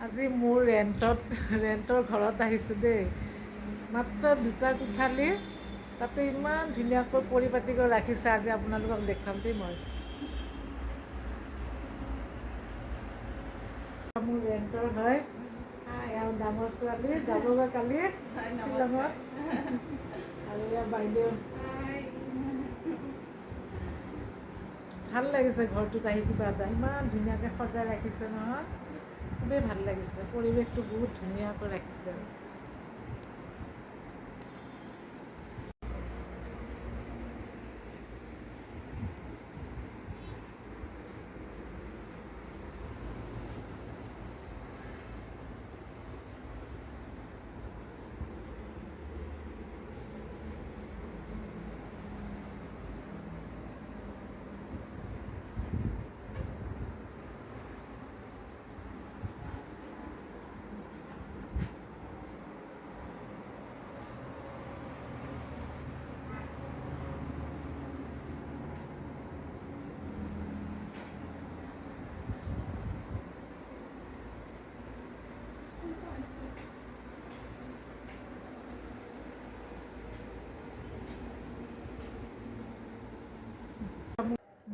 আজি মোৰ ৰেণ্টৰ ঘৰত আহিছোঁ দেই। মাত্ৰ 2টা কোঠালি, তাতে ইমান ধুনীয়াকৈ পৰিপাটি কৰি ৰাখিছে। আজি আপোনালোকক দেখাম দেই মই। মোৰ ৰেণ্টৰ হয়, এওঁ ডাঙৰ ছোৱালী যাবগৈ কালি শ্বিলঙত, আৰু এয়া বাইদেউ। ভাল লাগিছে ঘৰটোত আহি, কিবা এটা ইমান ধুনীয়াকৈ সজাই ৰাখিছে নহয়, খুবেই ভাল লাগিছে। পৰিৱেশটো বহুত ধুনীয়াকৈ ৰাখিছে।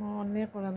মনে কৰা